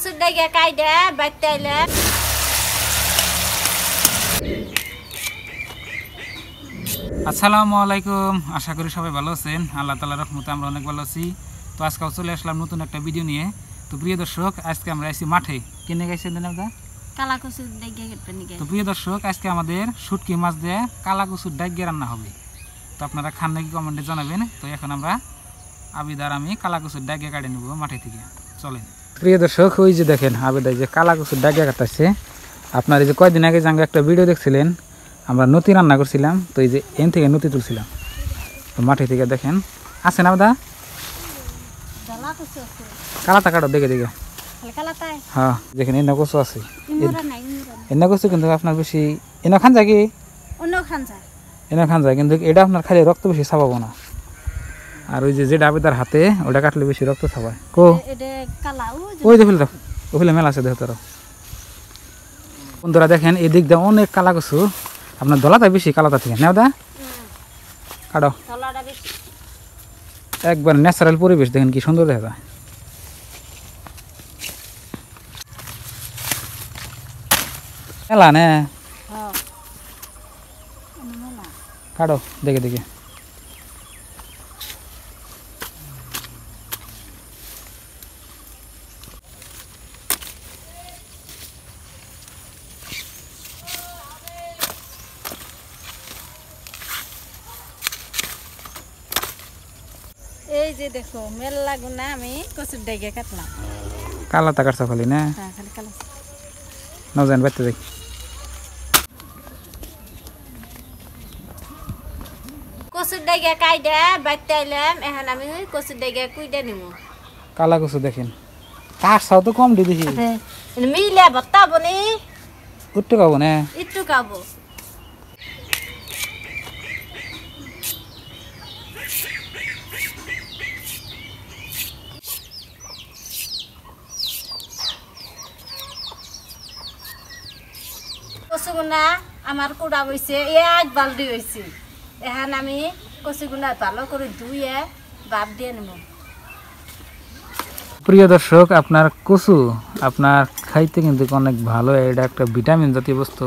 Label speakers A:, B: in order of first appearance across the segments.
A: কচুর ডাইগা কাইডা বাইতে আইলে
B: আসসালামু আলাইকুম। আশা করি সবাই ভালো আছেন। আল্লাহ তাআলার রহমতে আমরা অনেক ভালো আছি। তো আজকে চলে আসলাম নতুন একটা ভিডিও নিয়ে। তো প্রিয় দর্শক, আজকে আমরা আইছি মাঠে। কিনে গেছেন দাদা?
A: কালা কচুর ডাইগা কেটে নিয়ে।
B: তো প্রিয় দর্শক, আজকে আমাদের শুটকি মাছ দিয়ে কালা কচুর ডাইগা রান্না হবে। তো আপনারা খান নাকি কমেন্টে জানাবেন। তো এখন আমরা আবিদার আমি কালা কচুর ডাইগা কাটে নেব মাঠে থেকে। চলেন প্রিয় দর্শক, ওই যে দেখেন আবিদার যে কালা কচুর ডাইগা কাটতেছে। আপনার এই যে কয়দিন আগে যে একটা ভিডিও দেখছিলেন, আমরা নতি রান্না করছিলাম। তো এই যে এন থেকে নতি তুলছিলাম। তো মাঠে থেকে দেখেন আছে না দাদা? কালাটা কাটো দেখে দেখে। হ্যাঁ দেখেন এনে কচু আছে। এনে কচু কিন্তু আপনার বেশি এনে খান যায় কি? এনে খান যায়, কিন্তু এটা আপনার খালি রক্ত বেশি ছাপাবো না। আর ওই যে যেটা আবেদার হাতে ওটা কাটলে বেশি রক্ত ছাপায়। কো ওই যে ফেলে ও ফেলে মেলা আছে দেখো তোর বন্ধুরা। দেখেন এদিক দিয়ে অনেক কালা কচু। আপনার দলাটা বেশি কালাটা থেকে নেও দা কাটো। একবার ন্যাচারাল পরিবেশ দেখেন কি সুন্দর দেখা যায়। মেলা নে কাটো দেখে দেখে।
A: এই যে দেখো মেলা গুনা আমি কচুর ডাইগা কাটলাম।
B: কালাটা কাটছো খালি না?
A: হ্যাঁ খালি কালা।
B: নাও যান বাইতে দেখ।
A: কচুর ডাইগা কাইডা বাইতে আইলাম। এখন আমি কচুর ডাইগা কুইডা নিমু।
B: কালা কচু দেখেন কাটছাও তো কম দি দিছি।
A: মিলে ভত্তা বনি
B: উঠতে খাবো না?
A: একটু খাবো। কচুগুনা আমার কুড়া বইছে এক বালতি হয়েছে। এখন আমি কচুগুনা ভালো করে ধুয়ে বাপ দিয়ে নেব।
B: প্রিয় দর্শক, আপনার কচু আপনার খাইতে কিন্তু অনেক ভালো। এটা একটা ভিটামিন জাতীয় বস্তু।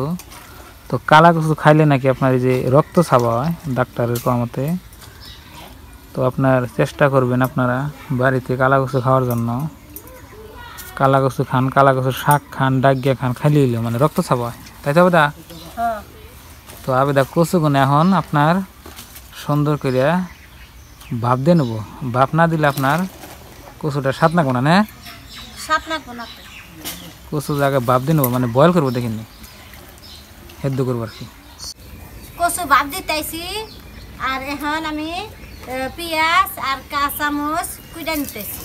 B: তো কালা কচু খাইলে নাকি আপনার এই যে রক্ত ছাপা হয় ডাক্তারের মতে। তো আপনার চেষ্টা করবেন আপনারা বাড়িতে কালা কচু খাওয়ার জন্য। কালা কচু খান, কালা কচুর শাক খান, ডাগিয়া খান, খাইলে মানে রক্ত ছাপা হয়, তাই তো আবেদা? তো আবেদা কচু গুনে এখন আপনার সুন্দর করে ভাপ দিয়ে নেবো। ভাপ না দিলে আপনার কচুটা স্বাদ না কোনা না? কচু জায়গায় ভাপ দিয়ে নেবো, মানে বয়েল করবো দেখিনি, সেদ্ধ করবো আর কি।
A: কচু ভাপ দিতেছি। আর এখন আমি পেঁয়াজ আর কাঁচামরিচ কুইডা নিতেছি।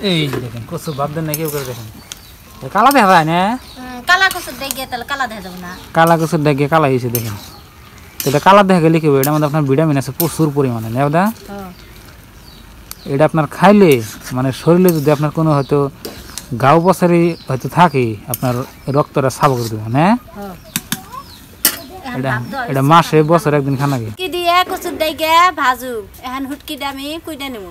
B: এই যে দেখেন কচু ভাপ দেন না কেউ করে দেখেন কালা দেখা যায় না?
A: কালা কচুর ডাইগা তাহলে কালা দেখা যাবে না?
B: কালা কচুর ডাইগা কালা হয়েছে দেখেন। তো এটা কালার দেখা গেলে কি হবে, এটার মধ্যে আপনার ভিটামিন আছে প্রচুর পরিমাণে। নেওদা এটা আপনার খাইলে মানে শরীরে যদি আপনার কোনো হয়তো গাও বছরে হয়তো থাকে, আপনার রক্তটা সাফ করে দেবে না? এটা মাসে বছরে একদিন খানা গে
A: কি দিয়ে কচুর ডাইগা ভাজু। এখন হুটকিটা আমি কুইডা নেব।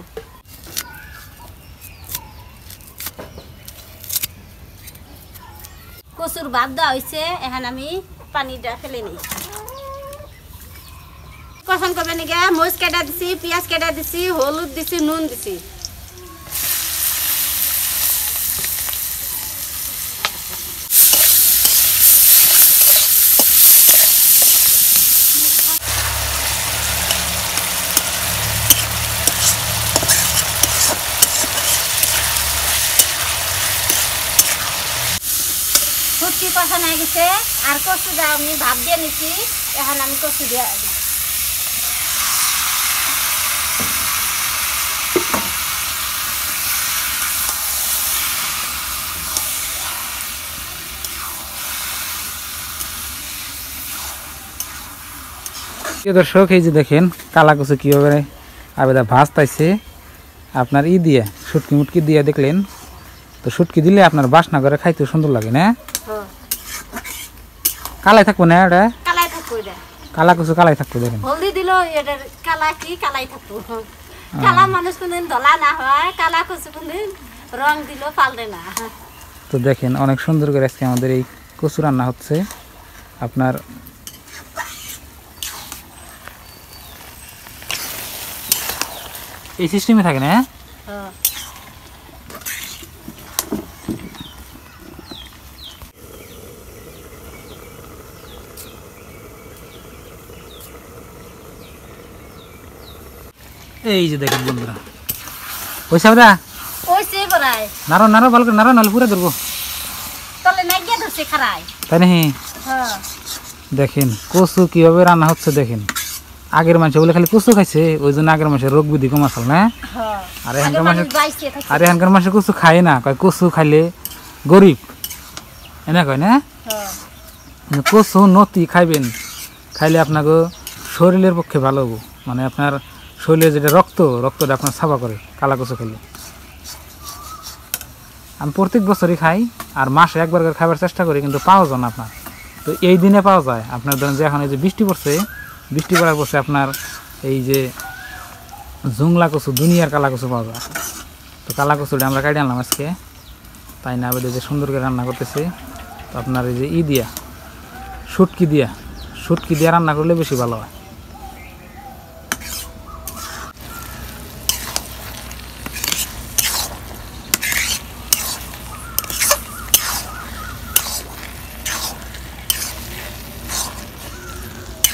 A: কচুর ভাত দেওয়া হয়েছে। এখন আমি পানিটা ফেলে নিই। কষন করবে নাকি? মরিচ কেটে দিছি, পেঁয়াজ কেটে দিছি, হলুদ দিছি, নুন দিছি। ফুটকি কষানো হয়ে গেছে। আর কচুটা আমি ভাপ দিয়ে নিচ্ছি। এখন আমি কচু দিয়ে
B: দর্শক, এই যে দেখেন কালা কচু কীভাবে আবেদা ভাজ তাইছে আপনার দিয়ে শুটকি মুটকি দিয়ে দেখলেন। তো শুটকি দিলে আপনার বাসনা করে খাইতে সুন্দর লাগে না? কালাই থাকবো না? এটা কালা কচু কালাই থাকবো দেখেন।
A: হলদি দিল এটা কালা কি কালাই থাকবো। কালা মানুষ কোনদিন ধলা না হয়, কালা কচু কোনদিন রং দিল পাল্টে না।
B: তো দেখেন অনেক সুন্দর করে আজকে আমাদের এই কচু রান্না হচ্ছে। আপনার এই সিস্টেমে থাকে না?
A: হ্যাঁ
B: এই যে দেখেন বন্ধুরা, পয়সা দা
A: ওইছে বড়াই
B: নারো নারো ভালো করে নারো, নাহলে পুরো ধরবো।
A: তলে না গিয়ে ধরছে খারাই।
B: তাই নাকি?
A: হ্যাঁ
B: দেখেন কচু কিভাবে রান্না হচ্ছে দেখেন। আগের মানুষ বলে খালি কচু খাইছে, ওই জন্য আগের মানুষের রোগ ব্যাধি কম আসল না।
A: হ্যাঁ
B: আর এখানকার মানুষ কচু খায় না, কয় কচু খাইলে গরিব এনে কয় না।
A: হ্যাঁ
B: কচু নতি খাইবেন, খাইলে আপনাকে শরীরের পক্ষে ভালো হবো, মানে আপনার শরীরে যেটা রক্তটা আপনার সাফা করে কালা কচু খেলে। আমি প্রত্যেক বছরই খাই, আর মাসে একবার করে খাবার চেষ্টা করি, কিন্তু পাওয়া যায় না আপনার। তো এই দিনে পাওয়া যায় আপনার, ধরেন যে এখন এই যে বৃষ্টি পড়ছে, বৃষ্টি পড়ার পড়ছে আপনার এই যে জুংলা কচু, দুনিয়ার কালা কচু পাওয়া যায়। তো কালা কচুটা আমরা কাটি আনলাম আজকে, তাই না যে সুন্দর করে রান্না করতেছে। তো আপনার এই যে দিয়া শুটকি দিয়া রান্না করলে বেশি ভালো হয়।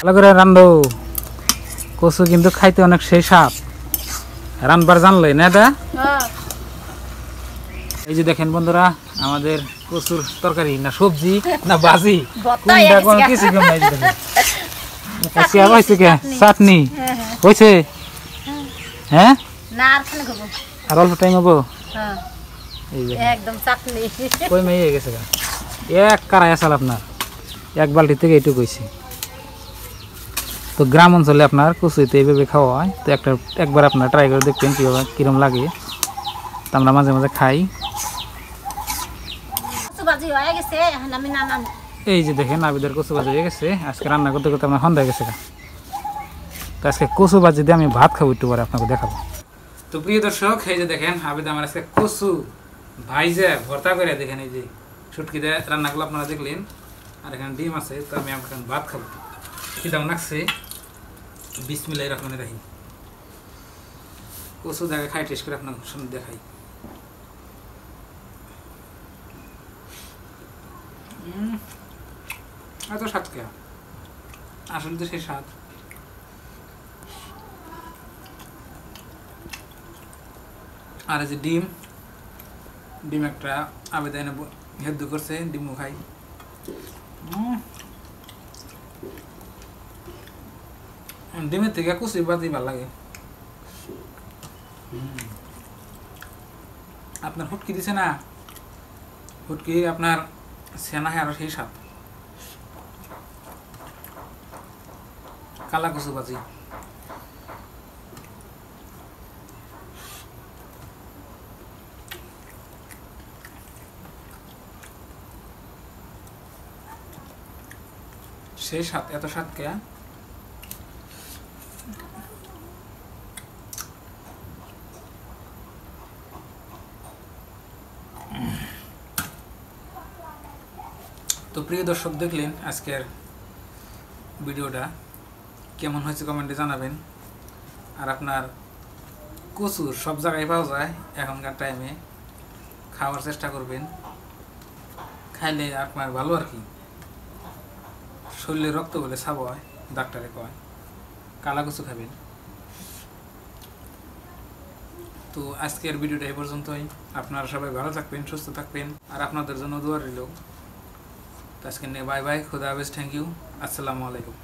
B: ভালো করে রান্ধো, কচু কিন্তু খাইতে অনেক সেই স্বাদ, রান্নাবার জানলে না এটা। এই যে দেখেন বন্ধুরা, আমাদের কচুর তরকারি না সবজি না বাজি কোনটা কোনো কিছু কম নাই। আজকে আবার হয়েছে কে চাটনি হয়েছে? হ্যাঁ
A: না আর খালি খাবো,
B: আর অল্প টাইম হবো।
A: হ্যাঁ
B: এই যে
A: একদম চাটনি
B: কই মেয়ে হয়ে গেছে, এক কারাই আসাল আপনার, এক বালতি থেকে এইটুকু হয়েছে। তো গ্রাম অঞ্চলে আপনার কচুতে এইভাবে খাওয়া হয়। তো একবার আপনার ট্রাই করে দেখবেন কীভাবে কীরকম লাগে। তো আমরা মাঝে মাঝে খাই। এই যে দেখেন আবিদের কচু ভাজি হয়ে গেছে, আজকে রান্না করতে করতে আমার সন্ধ্যা হয়ে গেছে। তো আজকে কচু ভাজি দিয়ে আমি ভাত খাবো, একটু পরে আপনাকে দেখাবো। তো প্রিয় দর্শক, এই যে দেখেন আবিদ আমার আজকে কচু ভাইজা ভর্তা করে, দেখেন এই যে শুটকি দিয়ে রান্নাগুলো আপনারা দেখলেন, আর এখানে ডিম আছে। তো আমি এখন ভাত খাবো, খিদাও লাগছে। বিসমিল্লাহির রহমানির রহিম। কচু দেখে খাই, টেস্ট করে আপনার সামনে দেখাই। এত স্বাদ কে, আসলে তো সেই স্বাদ। আর এই যে ডিম একটা আবেদনে হেদ্দু করছে, ডিমও খাই। ডিমের থেকে কচু বাজি ভালো লাগে। আপনার হুটকি দিছে না, হুটকি আপনার সেনা হয়, আরো সেই স্বাদ। কালা কচু বাজি সেই স্বাদ, এত স্বাদ কে। তো প্রিয় দর্শক, দেখলেন আজকের ভিডিওটা কেমন হয়েছে কমেন্টে জানাবেন। আর আপনার কচু সব জায়গায় পাওয়া যায় এখনকার টাইমে, খাওয়ার চেষ্টা করবেন, খাইলে আপনার ভালো আর কি, শরীরে রক্ত বলে সাব হয়, ডাক্তারে কয় কালা কচু খাবেন। তো আজকের ভিডিওটা এই পর্যন্তই। আপনারা সবাই ভালো থাকবেন, সুস্থ থাকবেন, আর আপনাদের জন্য দোয়া রইল। আজকে বাই বাই, খুদা হাফেজ, থ্যাংক ইউ, আসসালামু আলাইকুম।